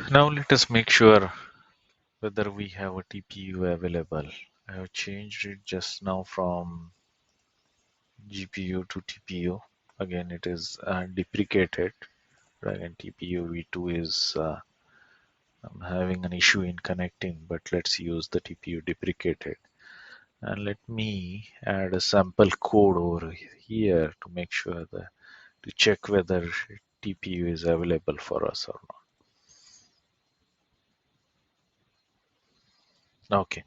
Now let us make sure whether we have a TPU available. I have changed it just now from GPU to TPU. Again, it is deprecated. But again, TPU V2 is I'm having an issue in connecting, but let's use the TPU deprecated. And let me add a sample code over here to make sure that to check whether TPU is available for us or not. Okay,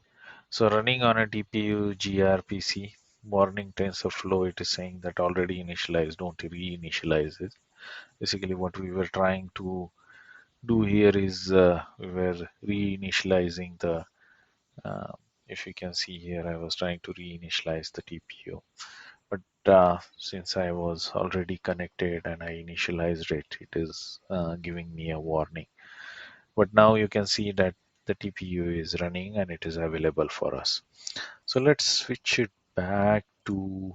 so running on a TPU gRPC warning TensorFlow, it is saying that already initialized, don't reinitialize it. Basically, what we were trying to do here is we were reinitializing the uh, if you can see here, I was trying to reinitialize the TPU, but since I was already connected and I initialized it, it is giving me a warning. But now you can see that the TPU is running and it is available for us. So let's switch it back to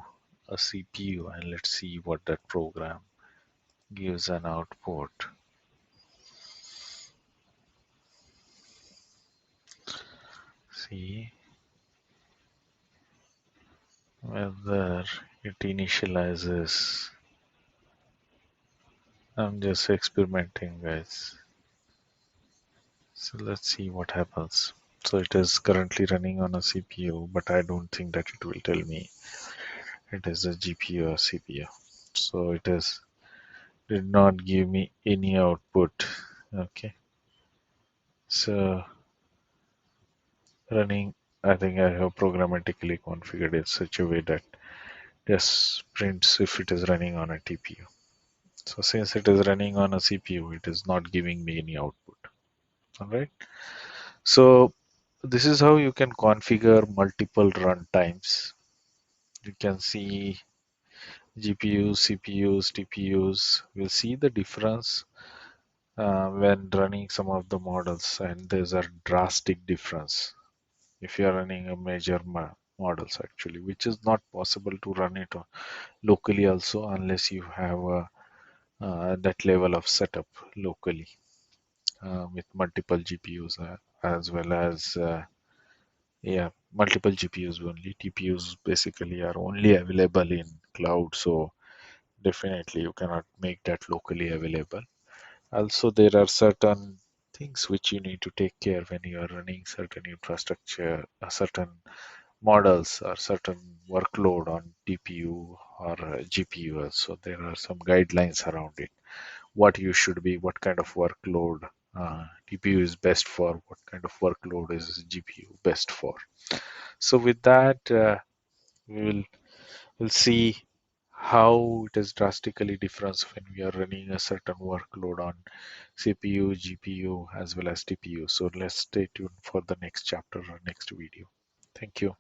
a CPU and let's see what that program gives an output. See whether it initializes. I'm just experimenting, guys. So let's see what happens. So it is currently running on a CPU, but I don't think that it will tell me it is a GPU or CPU. So it is did not give me any output. Okay. So running, I think I have programmatically configured it such a way that just prints if it is running on a TPU. So since it is running on a CPU, it is not giving me any output. All right. So this is how you can configure multiple runtimes. You can see GPUs, CPUs, TPUs. We'll see the difference when running some of the models, and there's a drastic difference if you are running a major models actually, which is not possible to run it locally also unless you have that level of setup locally with multiple GPUs as well as yeah, multiple GPUs only. TPUs basically are only available in cloud, so definitely you cannot make that locally available. Also, there are certain things which you need to take care when you are running certain infrastructure, certain models or certain workload on TPU or GPU. So there are some guidelines around it. What you should be, what kind of workload TPU is best for, what kind of workload is GPU best for. So with that, we will see how it is drastically different when we are running a certain workload on CPU, GPU, as well as TPU. So let's stay tuned for the next chapter or next video. Thank you.